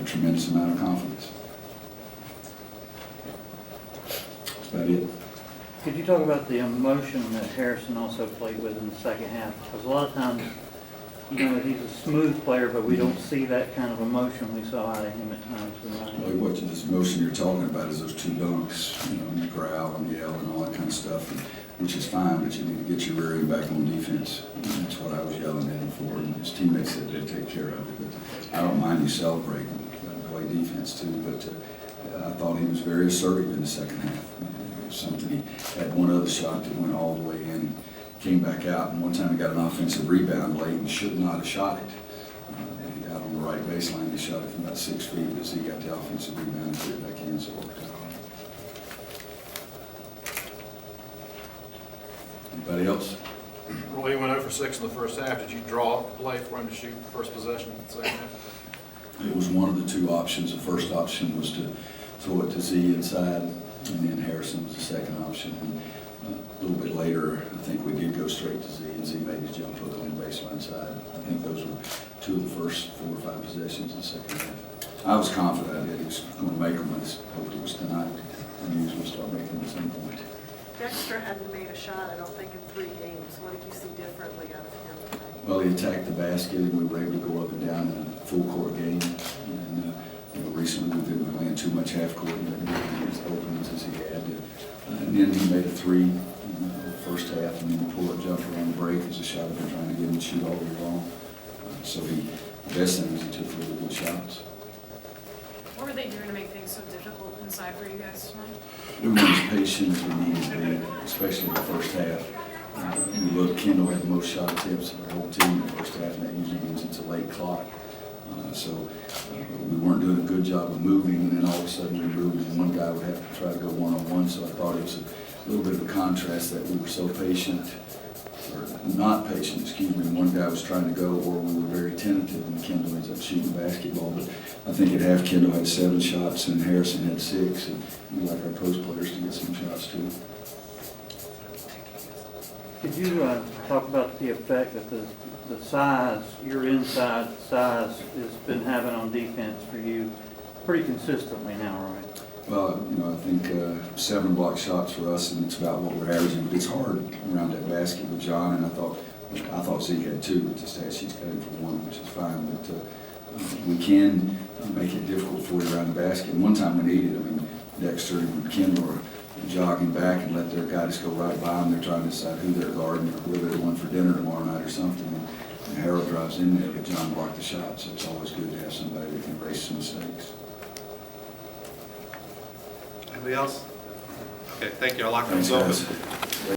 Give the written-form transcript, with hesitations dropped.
a tremendous amount of confidence. That's about it. Could you talk about the emotion that Harrison also played with in the second half? Because a lot of times, you know, he's a smooth player, but we don't see that kind of emotion we saw out of him at times tonight. Well, what this emotion you're talking about is those two dunks, you know, and the growl and yell and all that kind of stuff, and, which is fine, but you need to get your rear end back on defense. And that's what I was yelling at him for, and his teammates said they'd take care of it. But I don't mind you celebrating, play defense too, but I thought he was very assertive in the second half. It was something, he had one other shot that went all the way in, came back out, and one time he got an offensive rebound late and should not have shot it. He got on the right baseline, he shot it from about 6 feet, but he got the offensive rebound and put it back in, so it worked out. Anybody else? Roy, you went 0 for 6 in the first half. Did you draw up the play for him to shoot first possession in the second half? It was one of the two options. The first option was to throw it to Z inside, and then Harrison was the second option. And a little bit later, I think we did go straight to Z, and Z made his jump hook on the baseline side. I think those were two of the first 4 or 5 possessions in the second half. I was confident that he was going to make them. I just hoped it was tonight, and he was going to start making them at some point. Dexter hadn't made a shot, I don't think, in 3 games. What did you see differently out of him tonight? Well, he attacked the basket, and we were able to go up and down in a full court game. And you know, recently we've been playing too much half court and didn't get as open as he had. And then he made a 3 first half, and then the pull-up jumper on the break was a shot I've been trying to get him to shoot all year long. So the best thing is he took really good shots. What were they doing to make things so difficult inside for you guys tonight? We were as patient as we needed to be, especially in the first half. You look, Kendall had the most shot attempts of the whole team in the first half, and that usually means it's a late clock. So we weren't doing a good job of moving, and then all of a sudden we moved, and one guy would have to try to go one-on-one. So I thought it was a little bit of a contrast that we were so patient, or not patient, excuse me. One guy was trying to go, or we were very tentative, and Kendall ends up shooting the basketball. But I think at half, Kendall had 7 shots, and Harrison had 6, and we like our post players to get some shots too. Could you talk about the effect that the size, your inside size, has been having on defense for you pretty consistently now, right? Well, you know, I think 7 block shots for us, and it's about what we're averaging. But it's hard around that basket with John, and I thought Zeke had 2, but the stat sheet's got him for 1, which is fine. But we can make it difficult for you around the basket. And one time we needed, I mean, Dexter and Kendall are jogging back and let their guy just go right by them. They're trying to decide who they're guarding or whether they're going for dinner tomorrow night or something. And Harold drives in there, but John blocked the shot, so it's always good to have somebody that can erase some mistakes. Anybody else? Okay, thank you. I'll lock Thanks, those guys. open.